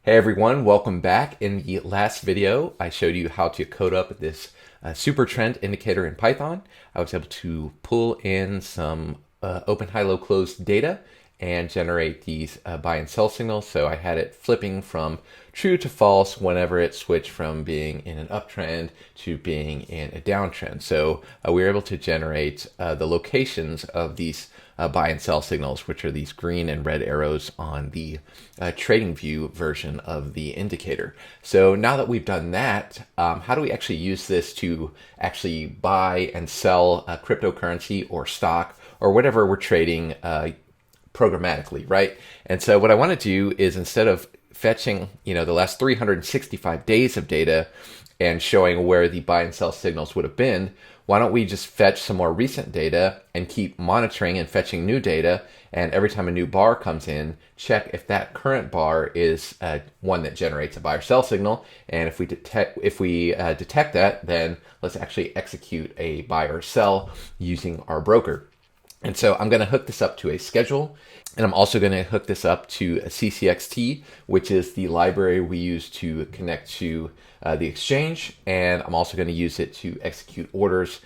Hey everyone, welcome back. In the last video, I showed you how to code up this Supertrend indicator in Python. I was able to pull in some open, high, low, closed data and generate these buy and sell signals. So I had it flipping from true to false whenever it switched from being in an uptrend to being in a downtrend. So we were able to generate the locations of these buy and sell signals, which are these green and red arrows on the trading view version of the indicator. So now that we've done that, how do we actually use this to actually buy and sell cryptocurrency or stock or whatever we're trading programmatically, right? And so what I want to do is, instead of fetching, the last 365 days of data and showing where the buy and sell signals would have been, why don't we just fetch some more recent data and keep monitoring and fetching new data, and every time a new bar comes in, check if that current bar is one that generates a buy or sell signal, and if we detect that, then let's actually execute a buy or sell using our broker. And so I'm going to hook this up to a schedule, and I'm also going to hook this up to a CCXT, which is the library we use to connect to the exchange. And I'm also going to use it to execute orders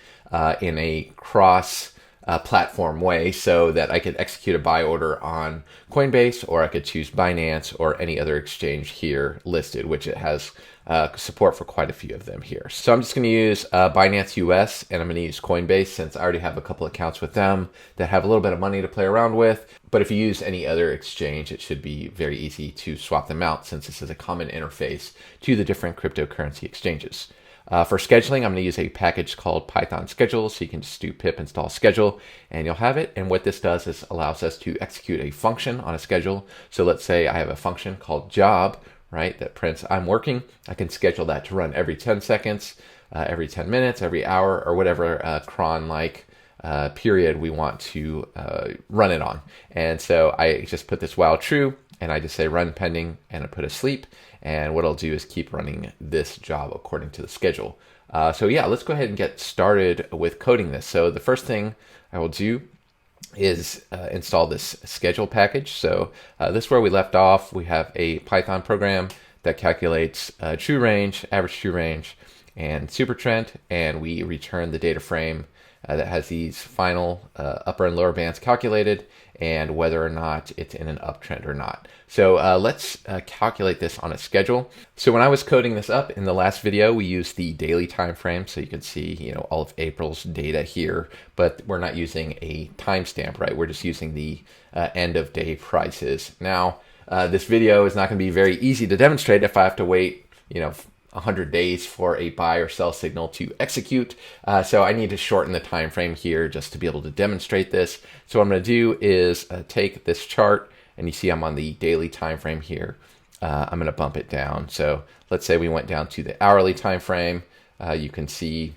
in a cross platform way, so that I could execute a buy order on Coinbase, or I could choose Binance or any other exchange here listed, which it has support for quite a few of them here. So I'm just going to use Binance US, and I'm going to use Coinbase since I already have a couple accounts with them that have a little bit of money to play around with. But if you use any other exchange, it should be very easy to swap them out, since this is a common interface to the different cryptocurrency exchanges. For scheduling, I'm going to use a package called Python schedule. So you can just do pip install schedule and you'll have it. And what this does is allows us to execute a function on a schedule. So let's say I have a function called job, right, that prints I'm working. I can schedule that to run every 10 seconds, every 10 minutes, every hour, or whatever cron-like period we want to run it on. And so I just put this while true, and I just say run pending, and I put a sleep. And what I'll do is keep running this job according to the schedule. So yeah, let's go ahead and get started with coding this. So the first thing I will do is install this schedule package. So this is where we left off. We have a Python program that calculates true range, average true range, and Supertrend, and we return the data frame that has these final upper and lower bands calculated, and whether or not it's in an uptrend or not. So let's calculate this on a schedule. So when I was coding this up in the last video, we used the daily time frame, so you can see all of April's data here, but we're not using a timestamp, right? We're just using the end of day prices. Now this video is not going to be very easy to demonstrate if I have to wait 100 days for a buy or sell signal to execute. So I need to shorten the time frame here just to be able to demonstrate this. So what I'm going to do is take this chart, and you see I'm on the daily time frame here. I'm going to bump it down. So let's say we went down to the hourly time frame. You can see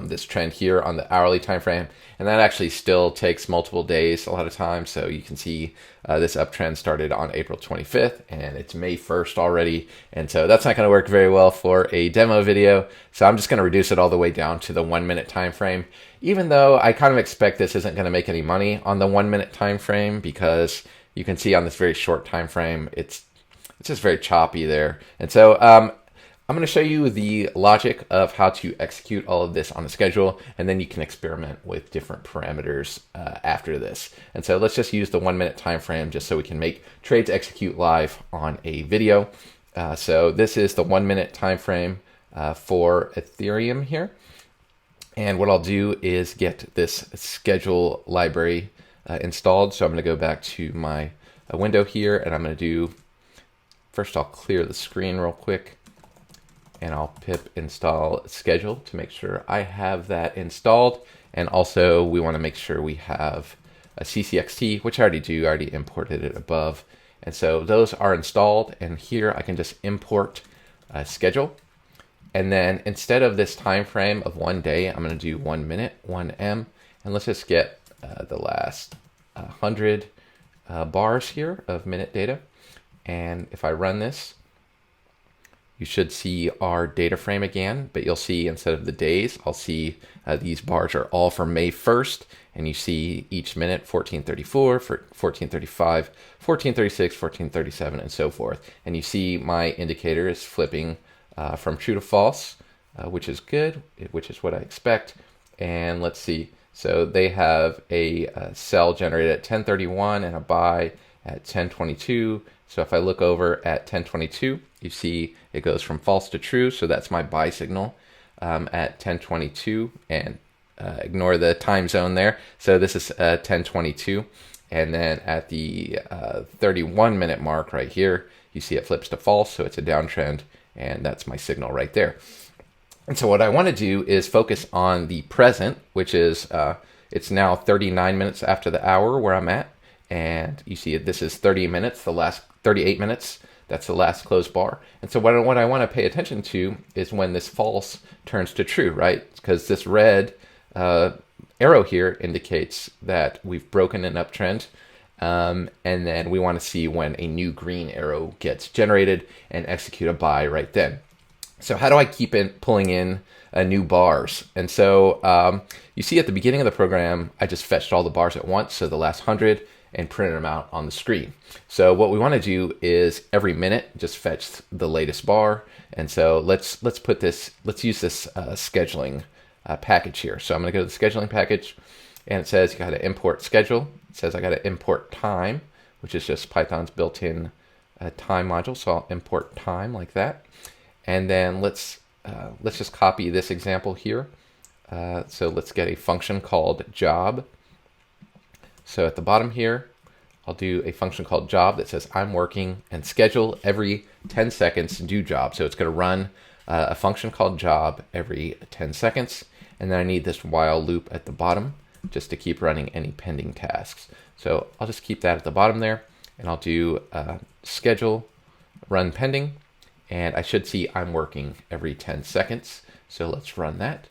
this trend here on the hourly time frame, and that actually still takes multiple days a lot of times. So you can see this uptrend started on April 25th, and it's May 1st already, and so that's not going to work very well for a demo video. So I'm just going to reduce it all the way down to the 1 minute time frame, even though I kind of expect this isn't going to make any money on the 1 minute time frame, because you can see on this very short time frame it's just very choppy there. And so I'm going to show you the logic of how to execute all of this on a schedule, and then you can experiment with different parameters after this. And so let's just use the 1 minute time frame just so we can make trades execute live on a video. So this is the 1 minute time frame for Ethereum here. And what I'll do is get this schedule library installed. So I'm going to go back to my window here, and I'm going to do, first I'll clear the screen real quick, and I'll pip install schedule to make sure I have that installed. And also we want to make sure we have a CCXT, which I already do. I already imported it above. And so those are installed, and here I can just import a schedule. And then instead of this time frame of 1 day, I'm going to do 1 minute, 1M, and let's just get the last 100 bars here of minute data. And if I run this, you should see our data frame again, but you'll see instead of the days, I'll see these bars are all for May 1st, and you see each minute 1434, 1435, 1436, 1437, and so forth. And you see my indicator is flipping from true to false, which is good, which is what I expect. And let's see, so they have a sell generated at 1031 and a buy at 1022. So if I look over at 1022, you see it goes from false to true. So that's my buy signal at 1022, and ignore the time zone there. So this is 1022. And then at the 31-minute mark right here, you see it flips to false. So it's a downtrend, and that's my signal right there. And so what I want to do is focus on the present, which is it's now 39 minutes after the hour where I'm at. And you see this is 30 minutes, the last 38 minutes. That's the last closed bar. And so what I want to pay attention to is when this false turns to true, right? Because this red arrow here indicates that we've broken an uptrend. And then we want to see when a new green arrow gets generated and execute a buy right then. So how do I keep pulling in new bars? And so you see at the beginning of the program, I just fetched all the bars at once. So the last 100, and printed them out on the screen. So what we want to do is every minute just fetch the latest bar. And so let's use this scheduling package here. So I'm going to go to the scheduling package, and it says you got to import schedule. It says I got to import time, which is just Python's built-in time module. So I'll import time like that. And then let's just copy this example here. So let's get a function called job. So at the bottom here, I'll do a function called job that says I'm working, and schedule every 10 seconds do job. So it's going to run a function called job every 10 seconds. And then I need this while loop at the bottom just to keep running any pending tasks. So I'll just keep that at the bottom there, and I'll do schedule run pending, and I should see I'm working every 10 seconds. So let's run that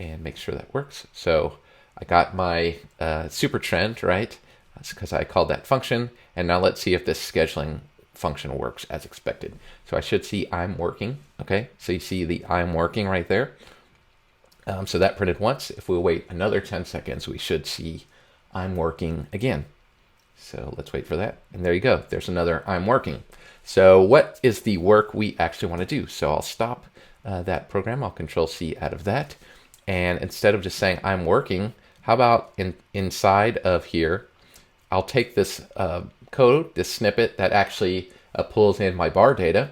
and make sure that works. So I got my Supertrend, right? That's because I called that function. And now let's see if this scheduling function works as expected. So I should see I'm working. Okay, so you see the I'm working right there. So that printed once. If we wait another 10 seconds, we should see I'm working again. So let's wait for that. And there you go. There's another I'm working. So what is the work we actually want to do? So I'll stop that program. I'll Control C out of that. And instead of just saying I'm working, how about inside of here, I'll take this code, this snippet that actually pulls in my bar data,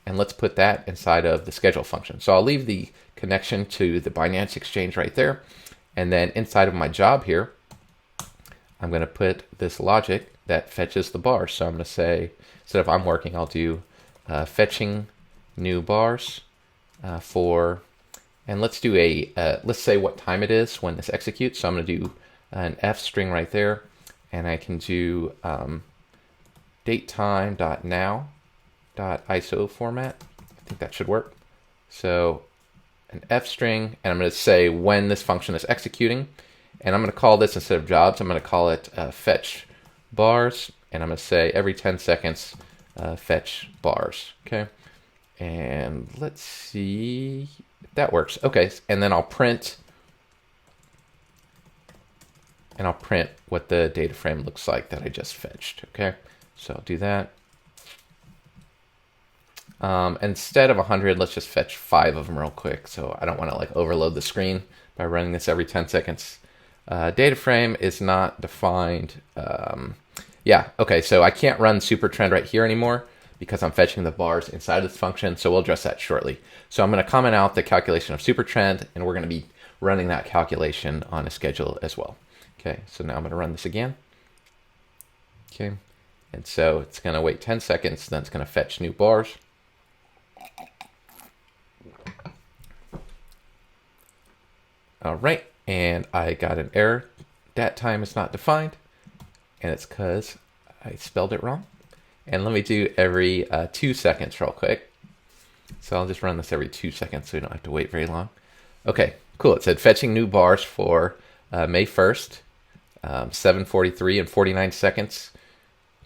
and let's put that inside of the schedule function. So I'll leave the connection to the Binance exchange right there. And then inside of my job here, I'm going to put this logic that fetches the bars. So I'm going to say, instead of I'm working, I'll do fetching new bars for, and let's do let's say what time it is when this executes. So I'm going to do an F string right there, and I can do datetime.now.iso format. I think that should work. So an F string, and I'm going to say when this function is executing, and I'm going to call this, instead of jobs, I'm going to call it fetch bars, and I'm going to say every 10 seconds fetch bars. Okay, and let's see if that works. Okay, and then I'll print what the data frame looks like that I just fetched. Okay, so I'll do that. Instead of 100, let's just fetch 5 of them real quick. So I don't want to like overload the screen by running this every 10 seconds. Data frame is not defined. Yeah, okay, so I can't run Supertrend right here anymore because I'm fetching the bars inside of this function, so we'll address that shortly. So I'm going to comment out the calculation of Supertrend, and we're going to be running that calculation on a schedule as well. Okay, so now I'm going to run this again. Okay, and so it's going to wait 10 seconds, then it's going to fetch new bars. All right, and I got an error. Dat time is not defined, and it's because I spelled it wrong. And let me do every 2 seconds real quick. So I'll just run this every 2 seconds so we don't have to wait very long. Okay, cool. It said fetching new bars for May 1st, 7:43 and 49 seconds.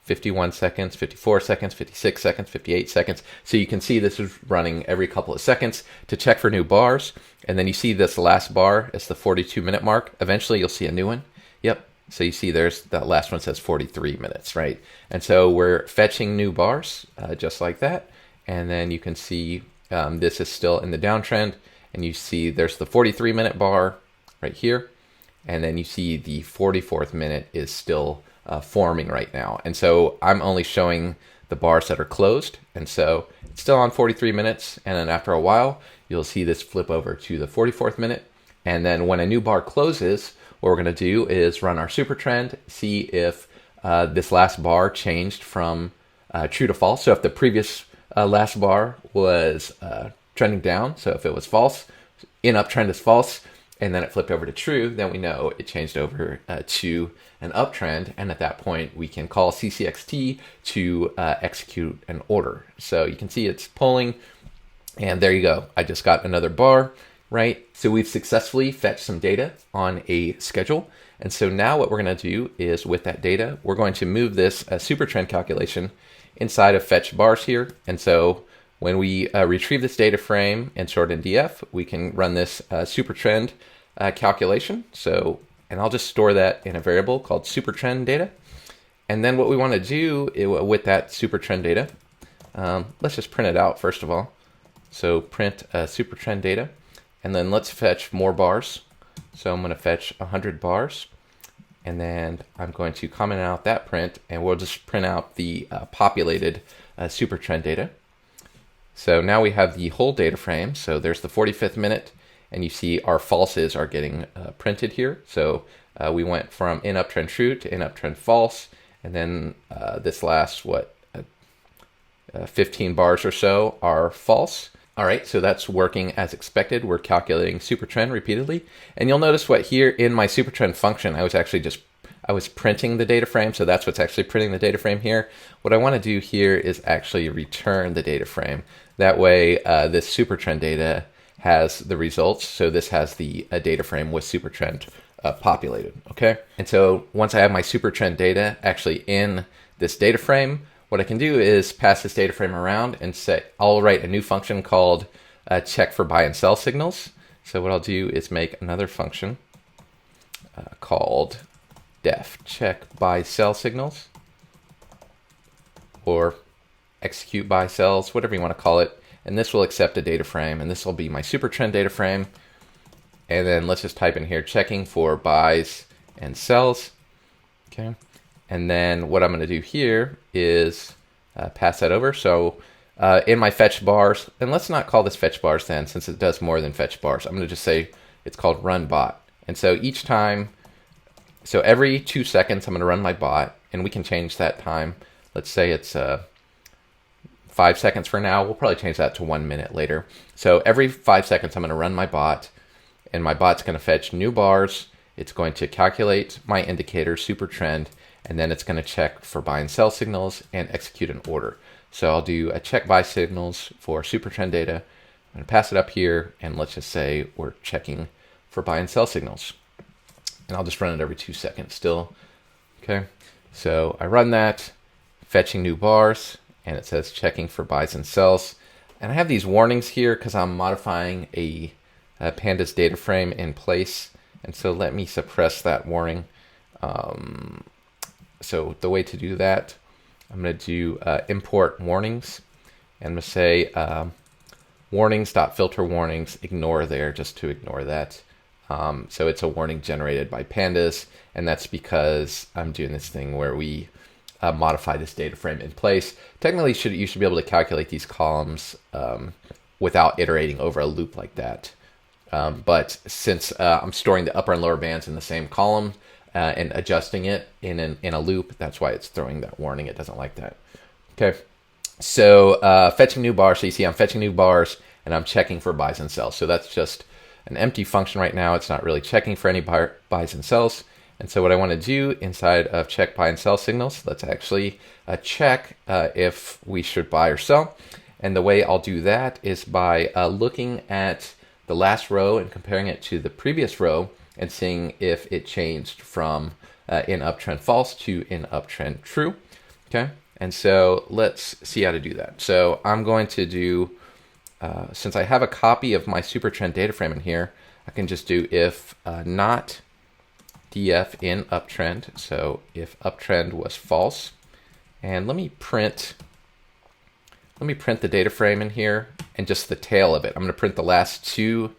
51 seconds, 54 seconds, 56 seconds, 58 seconds. So you can see this is running every couple of seconds to check for new bars. And then you see this last bar, it's the 42-minute mark. Eventually you'll see a new one. Yep. So you see there's that last one says 43 minutes, right? And so we're fetching new bars just like that. And then you can see this is still in the downtrend. And you see there's the 43-minute bar right here. And then you see the 44th minute is still forming right now. And so I'm only showing the bars that are closed. And so it's still on 43 minutes. And then after a while, you'll see this flip over to the 44th minute. And then when a new bar closes, what we're going to do is run our super trend, see if this last bar changed from true to false. So if the previous last bar was trending down, so if it was false, in uptrend is false, and then it flipped over to true, then we know it changed over to an uptrend. And at that point, we can call CCXT to execute an order. So you can see it's pulling, and there you go. I just got another bar, right? So we've successfully fetched some data on a schedule. And so now what we're going to do is with that data, we're going to move this super trend calculation inside of fetch bars here. And so when we retrieve this data frame and store it in DF, we can run this super trend calculation. So, and I'll just store that in a variable called Supertrend data. And then what we want to do with that Supertrend data, let's just print it out first of all. So print Supertrend data, and then let's fetch more bars. So I'm going to fetch 100 bars, and then I'm going to comment out that print, and we'll just print out the populated Supertrend data. So now we have the whole data frame. So there's the 45th minute. And you see our falses are getting printed here. So we went from in uptrend true to in uptrend false. And then this last, 15 bars or so are false. All right, so that's working as expected. We're calculating Supertrend repeatedly. And you'll notice what here in my Supertrend function, I was printing the data frame. So that's what's actually printing the data frame here. What I want to do here is actually return the data frame. That way, this Supertrend data has the results. So this has the data frame with Supertrend populated, okay? And so once I have my Supertrend data actually in this data frame, what I can do is pass this data frame around and say, I'll write a new function called check for buy and sell signals. So what I'll do is make another function called def check buy sell signals, or execute buy sells, whatever you want to call it. And this will accept a data frame, and this will be my Supertrend data frame. And then let's just type in here, checking for buys and sells, okay? And then what I'm gonna do here is pass that over. So in my fetch bars, and let's not call this fetch bars then, since it does more than fetch bars. I'm gonna just say it's called run bot. And so each time, so every 2 seconds, I'm gonna run my bot, and we can change that time. Let's say it's 5 seconds for now. We'll probably change that to 1 minute later. So every 5 seconds, I'm going to run my bot, and my bot's going to fetch new bars. It's going to calculate my indicator, Supertrend, and then it's going to check for buy and sell signals and execute an order. So I'll do a check buy signals for Supertrend data. I'm going to pass it up here, and let's just say we're checking for buy and sell signals. And I'll just run it every 2 seconds still. Okay, so I run that, fetching new bars, and it says checking for buys and sells. And I have these warnings here because I'm modifying a pandas data frame in place. And so let me suppress that warning. So the way to do that, I'm going to do import warnings. And I'm going to say warnings.filter warnings, ignore there, just to ignore that. So it's a warning generated by pandas. And that's because I'm doing this thing where we modify this data frame in place. Technically, you should be able to calculate these columns without iterating over a loop like that. But since I'm storing the upper and lower bands in the same column and adjusting it in a loop, that's why it's throwing that warning. It doesn't like that. Okay, so fetching new bars. So you see I'm fetching new bars, and I'm checking for buys and sells. So that's just an empty function right now. It's not really checking for any buys and sells. And so what I want to do inside of check buy and sell signals, let's actually check if we should buy or sell. And the way I'll do that is by looking at the last row and comparing it to the previous row and seeing if it changed from in uptrend false to in uptrend true. Okay, and so let's see how to do that. So I'm going to do, since I have a copy of my Supertrend data frame in here, I can just do if not df in uptrend. So if uptrend was false, and let me print the data frame in here and just the tail of it. I'm going to print the last two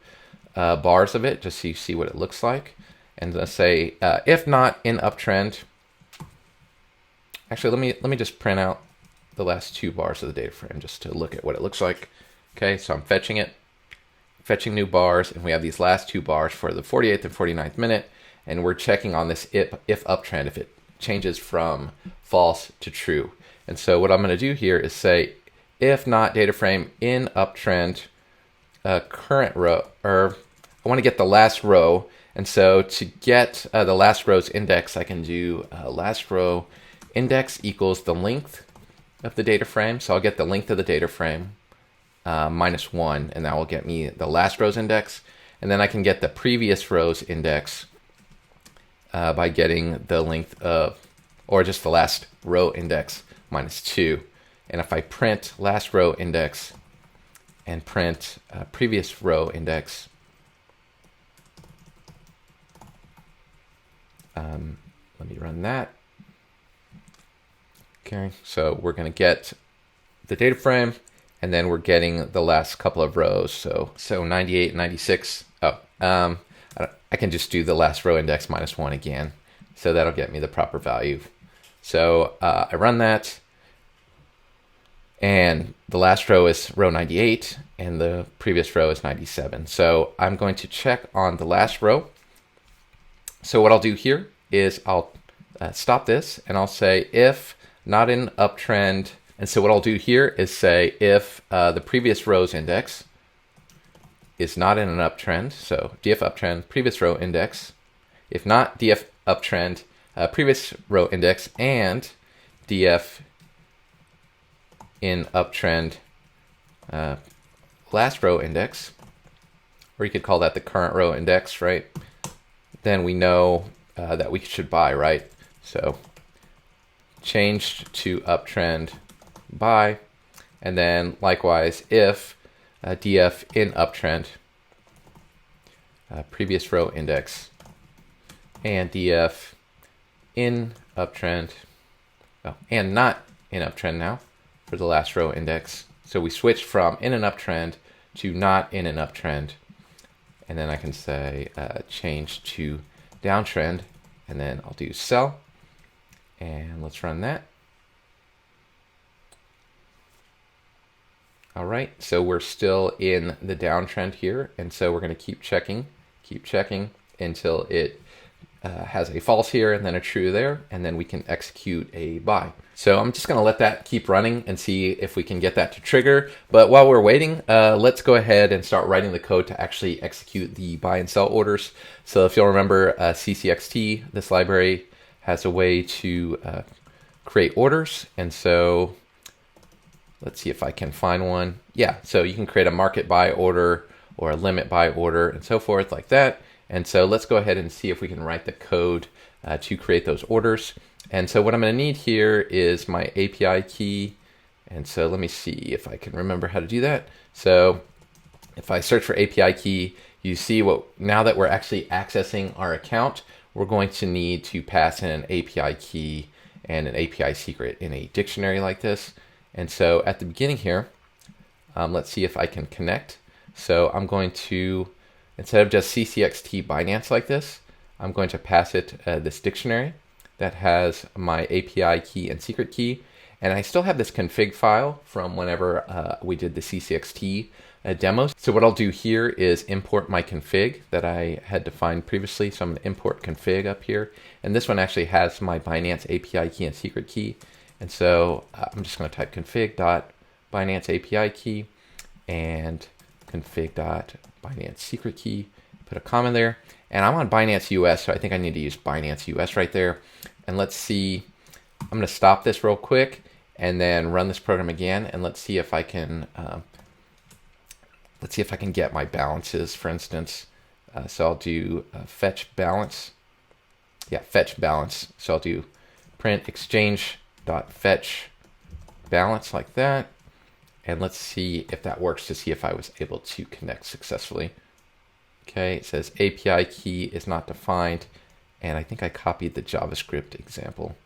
bars of it just so you see what it looks like. And let's say if not in uptrend. Actually, let me just print out the last two bars of the data frame just to look at what it looks like. Okay, so I'm fetching it, fetching new bars, and we have these last two bars for the 48th and 49th minute, and we're checking on this if uptrend, if it changes from false to true. And so what I'm going to do here is say if not data frame in uptrend current row, or I want to get the last row, and so to get the last row's index, I can do last row index equals the length of the data frame. So I'll get the length of the data frame -1, and that will get me the last row's index. And then I can get the previous row's index by getting the length of, or just the last row index -2. And if I print last row index and print previous row index, let me run that. Okay, so we're going to get the data frame, and then we're getting the last couple of rows. So 98, 96. Oh, I can just do the last row index -1 again. So that'll get me the proper value. So I run that, and the last row is row 98, and the previous row is 97. So I'm going to check on the last row. So what I'll do here is I'll stop this, and I'll say if not in uptrend. And so what I'll do here is say if the previous row's index is not in an uptrend, so df uptrend, previous row index. If not, df uptrend, previous row index, and df in uptrend, last row index, or you could call that the current row index, right? Then we know that we should buy, right? So changed to uptrend buy, and then likewise if df in uptrend, previous row index, and df in uptrend, oh, and not in uptrend now for the last row index. So we switched from in an uptrend to not in an uptrend, and then I can say change to downtrend, and then I'll do sell. And let's run that. All right, so we're still in the downtrend here, and so we're going to keep checking until it has a false here and then a true there, and then we can execute a buy. So I'm just going to let that keep running and see if we can get that to trigger. But while we're waiting, let's go ahead and start writing the code to actually execute the buy and sell orders. So if you'll remember, CCXT, this library, has a way to create orders. And so let's see if I can find one. Yeah, so you can create a market buy order or a limit buy order and so forth like that. And so let's go ahead and see if we can write the code to create those orders. And so what I'm going to need here is my API key. And so let me see if I can remember how to do that. So if I search for API key, you see what, now that we're actually accessing our account, we're going to need to pass in an API key and an API secret in a dictionary like this. And so at the beginning here, let's see if I can connect. So I'm going to, instead of just CCXT Binance like this, I'm going to pass it this dictionary that has my API key and secret key. And I still have this config file from whenever we did the CCXT demos. So what I'll do here is import my config that I had defined previously. So I'm going to import config up here. And this one actually has my Binance API key and secret key. And so I'm just going to type config.binance API key and config.binance secret key, put a comma there. And I'm on Binance US, so I think I need to use Binance US right there. And let's see, I'm going to stop this real quick and then run this program again. And let's see if I can, get my balances, for instance. So I'll do fetch balance. Yeah, fetch balance. So I'll do print exchange dot fetch balance like that. And let's see if that works to see if I was able to connect successfully. Okay, it says API key is not defined. And I think I copied the JavaScript example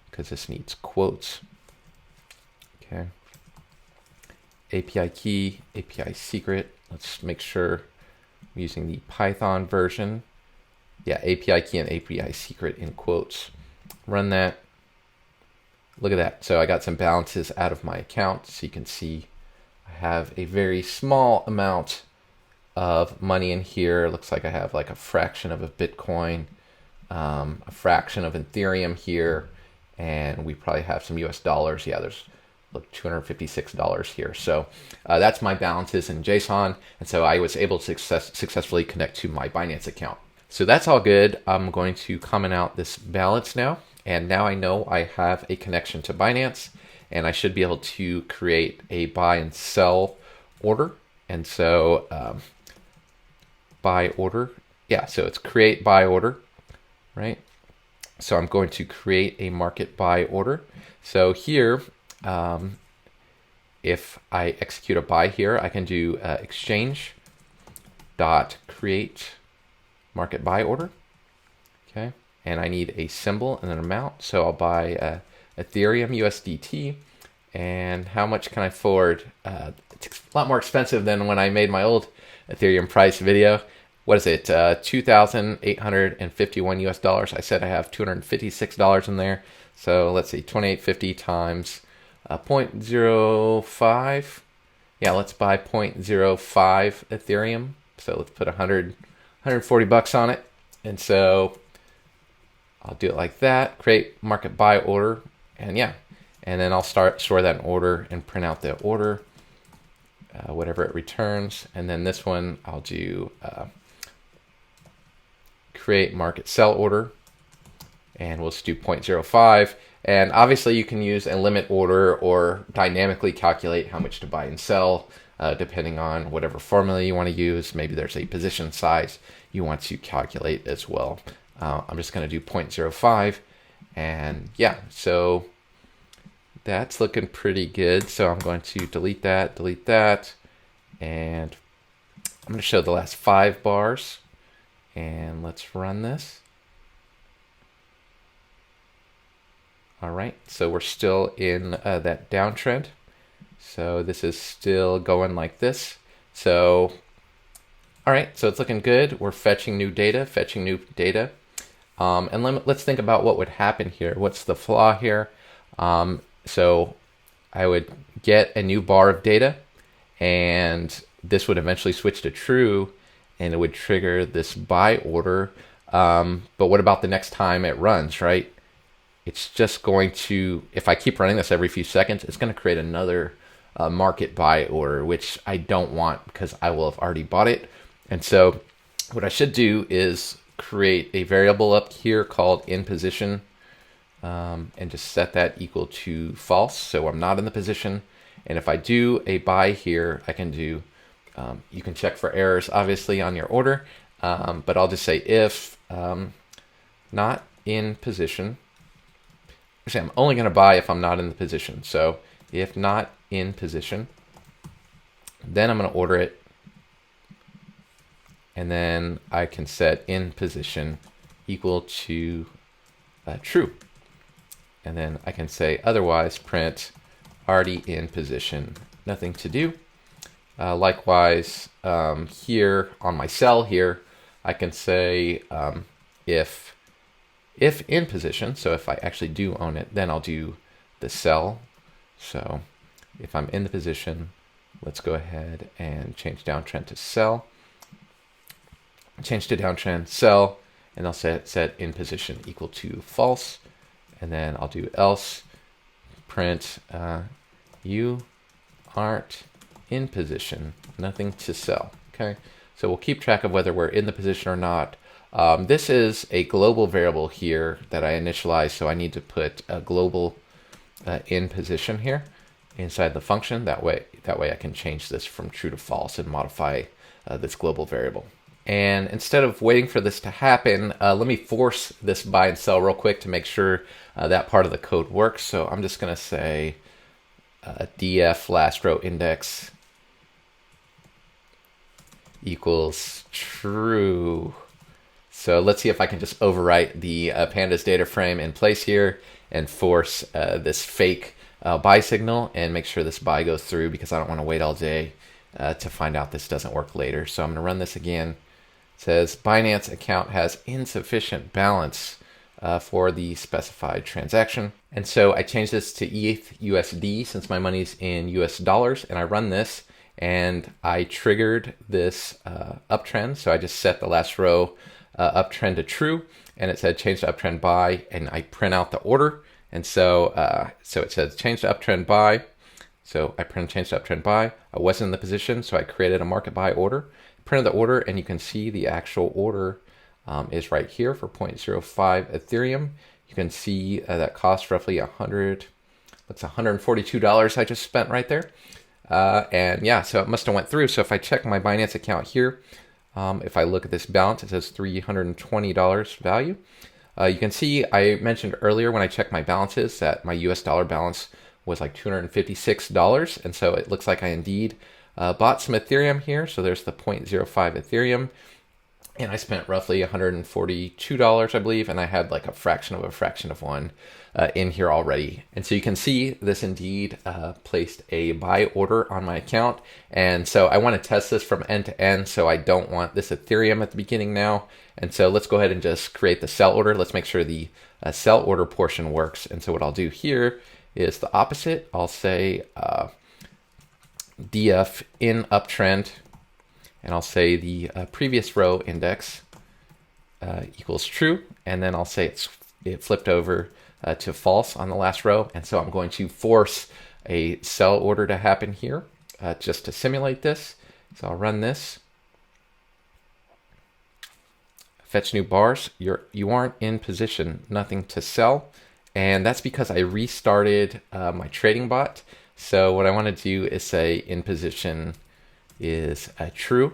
because this needs quotes. Okay. API key, API secret. Let's make sure I'm using the Python version. Yeah, API key and API secret in quotes. Run that. Look at that. So I got some balances out of my account. So you can see I have a very small amount of money in here. It looks like I have like a fraction of a Bitcoin, a fraction of Ethereum here, and we probably have some US dollars. Yeah, there's look $256 here. So that's my balances in JSON. And so I was able to successfully connect to my Binance account. So that's all good. I'm going to comment out this balance now. And now I know I have a connection to Binance, and I should be able to create a buy and sell order. And so buy order. Yeah, so it's create buy order, right? So I'm going to create a market buy order. So here, if I execute a buy here, I can do exchange dot create market buy order. Okay. And I need a symbol and an amount. So I'll buy Ethereum USDT. And how much can I forward? It's a lot more expensive than when I made my old Ethereum price video. What is it? $2,851 US dollars. I said I have $256 in there. So let's see, 2850 times 0.05. Yeah, let's buy 0.05 Ethereum. So let's put 140 bucks on it. And so I'll do it like that, create market buy order, and yeah. And then I'll store that in order and print out the order, whatever it returns. And then this one, I'll do create market sell order, and we'll just do 0.05. And obviously you can use a limit order or dynamically calculate how much to buy and sell, depending on whatever formula you want to use. Maybe there's a position size you want to calculate as well. I'm just going to do 0.05, and yeah, so that's looking pretty good. So I'm going to delete that, and I'm going to show the last 5 bars, and let's run this. All right, so we're still in that downtrend. So this is still going like this. So, all right, so it's looking good. We're fetching new data. And let's think about what would happen here. What's the flaw here? So I would get a new bar of data, and this would eventually switch to true, and it would trigger this buy order. But what about the next time it runs, right? It's just going to, if I keep running this every few seconds, it's going to create another market buy order, which I don't want because I will have already bought it. And so what I should do is create a variable up here called in position, and just set that equal to false. So I'm not in the position. And if I do a buy here, I can do, you can check for errors obviously on your order, but I'll just say if not in position. Actually, I'm only going to buy if I'm not in the position. So if not in position, then I'm going to order it. And then I can set in position equal to true. And then I can say otherwise print already in position, nothing to do. Likewise, here on my cell here, I can say if in position, so if I actually do own it, then I'll do the cell. So if I'm in the position, let's go ahead and change downtrend to cell. Change to downtrend cell, and I'll set in position equal to false. And then I'll do else print you aren't in position, nothing to sell. Okay, so we'll keep track of whether we're in the position or not. This is a global variable here that I initialized, so I need to put a global in position here inside the function. That way I can change this from true to false and modify this global variable. And instead of waiting for this to happen, let me force this buy and sell real quick to make sure that part of the code works. So I'm just going to say df last row index equals true. So let's see if I can just overwrite the pandas data frame in place here and force this fake buy signal and make sure this buy goes through, because I don't want to wait all day to find out this doesn't work later. So I'm going to run this again. It says Binance account has insufficient balance for the specified transaction. And so I changed this to ETH USD since my money's in US dollars, and I run this and I triggered this uptrend. So I just set the last row uptrend to true, and it said change to uptrend buy, and I print out the order. And so so it says change to uptrend buy. So I change to uptrend buy. I wasn't in the position, so I created a market buy order, printed the order, and you can see the actual order is right here for 0.05 Ethereum. You can see that cost roughly that's $142 I just spent right there. And yeah, so it must have went through. So if I check my Binance account here, if I look at this balance, it says $320 value. You can see I mentioned earlier when I checked my balances that my US dollar balance was like $256. And so it looks like I indeed bought some Ethereum here. So there's the 0.05 Ethereum. And I spent roughly $142, I believe, and I had like a fraction of one in here already. And so you can see this indeed placed a buy order on my account. And so I want to test this from end to end, so I don't want this Ethereum at the beginning now. And so let's go ahead and just create the sell order. Let's make sure the sell order portion works. And so what I'll do here is the opposite. I'll say df in uptrend, and I'll say the previous row index equals true, and then I'll say it flipped over to false on the last row. And so I'm going to force a sell order to happen here just to simulate this. So I'll run this. Fetch new bars. You aren't in position, nothing to sell. And that's because I restarted my trading bot. So what I want to do is say in position is true.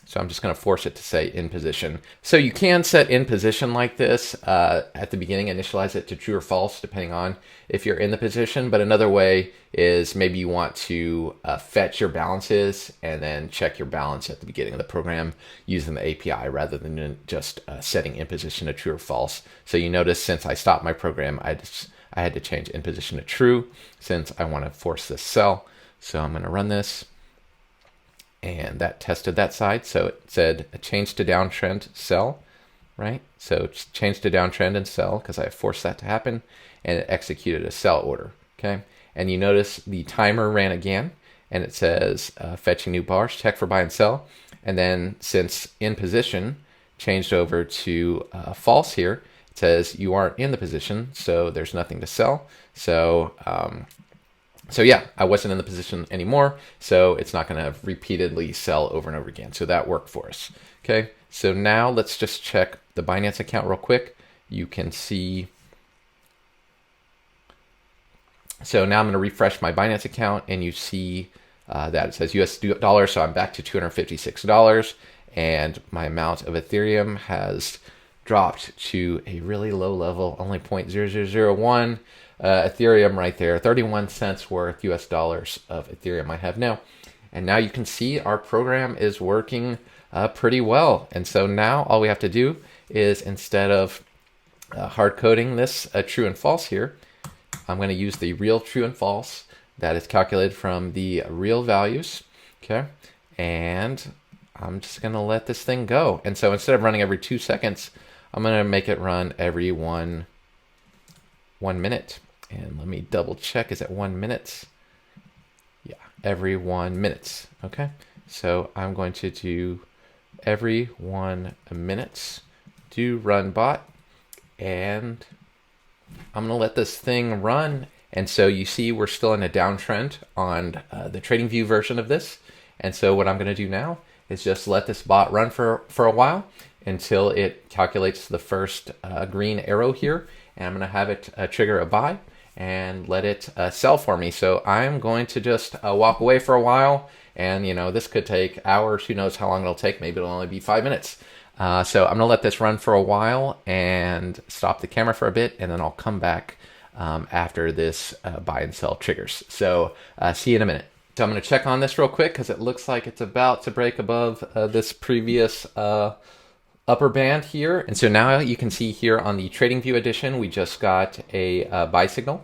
So I'm just going to force it to say in position. So you can set in position like this at the beginning, initialize it to true or false, depending on if you're in the position. But another way is maybe you want to fetch your balances and then check your balance at the beginning of the program using the API rather than just setting in position to true or false. So you notice since I stopped my program, I had to change in position to true since I want to force this sell. So I'm going to run this. And that tested that side. So it said a change to downtrend, sell, right? So it's change to downtrend and sell because I forced that to happen, and it executed a sell order, okay? And you notice the timer ran again, and it says fetching new bars, check for buy and sell. And then since in position changed over to false here, it says you aren't in the position, so there's nothing to sell. So yeah, I wasn't in the position anymore, so it's not going to repeatedly sell over and over again. So that worked for us. Okay, so now let's just check the Binance account real quick. You can see. So now I'm going to refresh my Binance account, and you see that it says US dollar, so I'm back to $256, and my amount of Ethereum has dropped to a really low level, only 0.0001. Ethereum right there, 31 cents worth US dollars of Ethereum I have now. And now you can see our program is working pretty well. And so now all we have to do is, instead of hard coding this true and false here, I'm going to use the real true and false that is calculated from the real values. Okay. And I'm just going to let this thing go. And so instead of running every 2 seconds, I'm going to make it run every one minute. And let me double check, is it 1 minute? Yeah, every 1 minute. Okay, so I'm going to do every 1 minute, do run bot, and I'm gonna let this thing run. And so you see we're still in a downtrend on the TradingView version of this. And so what I'm gonna do now is just let this bot run for a while until it calculates the first green arrow here. And I'm gonna have it trigger a buy. and let it sell for me. So I'm going to just walk away for a while, and this could take hours. Who knows how long it'll take? Maybe it'll only be 5 minutes. So I'm gonna let this run for a while and stop the camera for a bit, and then I'll come back after this buy and sell triggers. So see you in a minute. So I'm going to check on this real quick because it looks like it's about to break above this previous upper band here. And so now you can see here on the TradingView edition, we just got a buy signal.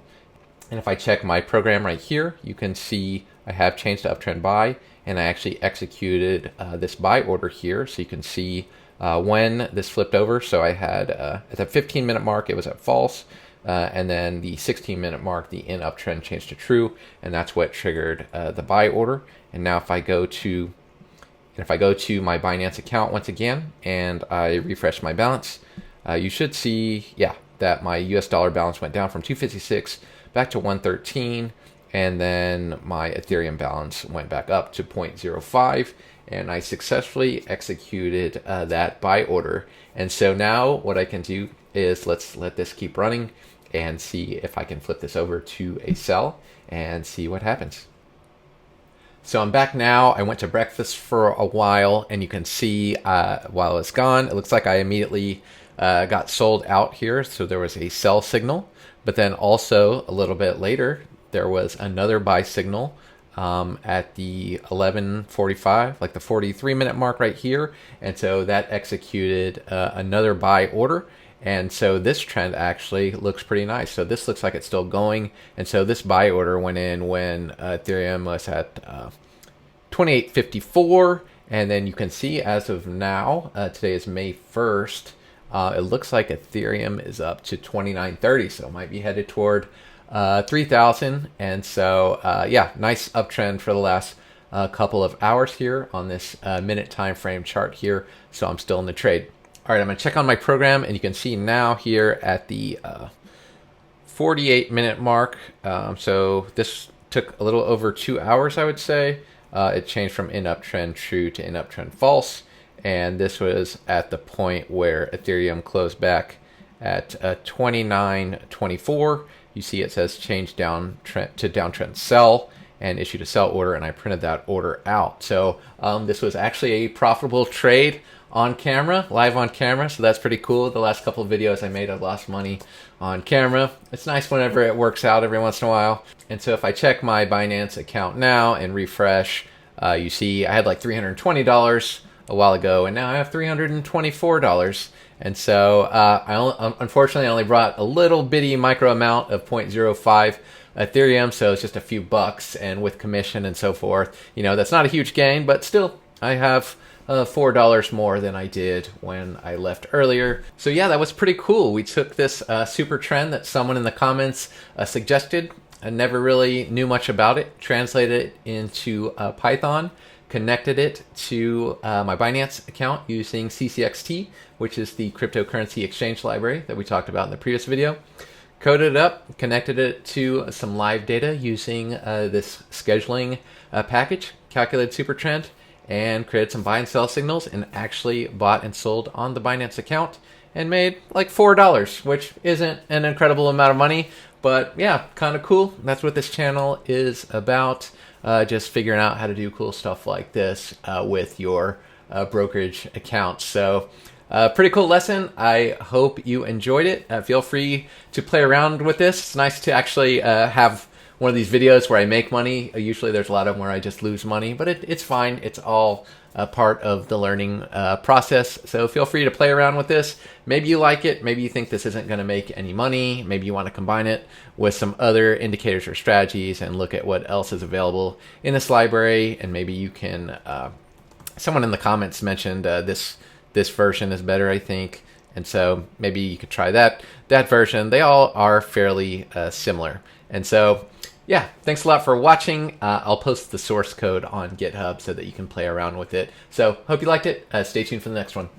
And if I check my program right here, you can see I have changed to uptrend buy, and I actually executed this buy order here. So you can see when this flipped over. So I had at the 15-minute mark, it was at false. And then the 16-minute mark, the in uptrend changed to true, and that's what triggered the buy order. And now if I go to my Binance account once again and I refresh my balance, you should see, that my US dollar balance went down from 256 back to 113, and then my Ethereum balance went back up to 0.05, and I successfully executed that buy order. And so now what I can do is let's let this keep running and see if I can flip this over to a sell and see what happens. So I'm back now. I went to breakfast for a while, and you can see while it's gone, it looks like I immediately got sold out here. So there was a sell signal, but then also a little bit later, there was another buy signal at the 11:45, like the 43-minute mark right here. And so that executed another buy order. And so this trend actually looks pretty nice. So this looks like it's still going. And so this buy order went in when Ethereum was at 28.54. And then you can see as of now, today is May 1st, it looks like Ethereum is up to 29.30. So it might be headed toward 3,000. And so, nice uptrend for the last couple of hours here on this minute time frame chart here. So I'm still in the trade. All right, I'm going to check on my program, and you can see now here at the 48-minute mark. So this took a little over 2 hours, I would say. It changed from in uptrend true to in uptrend false. And this was at the point where Ethereum closed back at 29.24. You see it says change downtrend to downtrend sell, and issued a sell order, and I printed that order out. So this was actually a profitable trade on camera, live on camera, so that's pretty cool. The last couple of videos I made, I lost money on camera. It's nice whenever it works out every once in a while. And so if I check my Binance account now and refresh, you see I had like $320 a while ago, and now I have $324. And so unfortunately I only brought a little bitty micro amount of 0.05 Ethereum, so it's just a few bucks, and with commission and so forth, that's not a huge gain, but still I have $4 more than I did when I left earlier. So yeah, that was pretty cool. We took this super trend that someone in the comments suggested. I never really knew much about it, translated it into Python, connected it to my Binance account using CCXT, which is the cryptocurrency exchange library that we talked about in the previous video. Coded it up, connected it to some live data using this scheduling package, calculated Supertrend, and created some buy and sell signals, and actually bought and sold on the Binance account and made like $4, which isn't an incredible amount of money, but yeah, kind of cool. That's what this channel is about, just figuring out how to do cool stuff like this with your brokerage account. So pretty cool lesson. I hope you enjoyed it. Feel free to play around with this. It's nice to actually have one of these videos where I make money. Usually there's a lot of them where I just lose money, but it's fine. It's all a part of the learning process. So feel free to play around with this. Maybe you like it. Maybe you think this isn't going to make any money. Maybe you want to combine it with some other indicators or strategies and look at what else is available in this library. And maybe you can, someone in the comments mentioned this version is better, I think. And so maybe you could try that version. They all are fairly similar. And so, yeah, thanks a lot for watching. I'll post the source code on GitHub so that you can play around with it. So hope you liked it. Stay tuned for the next one.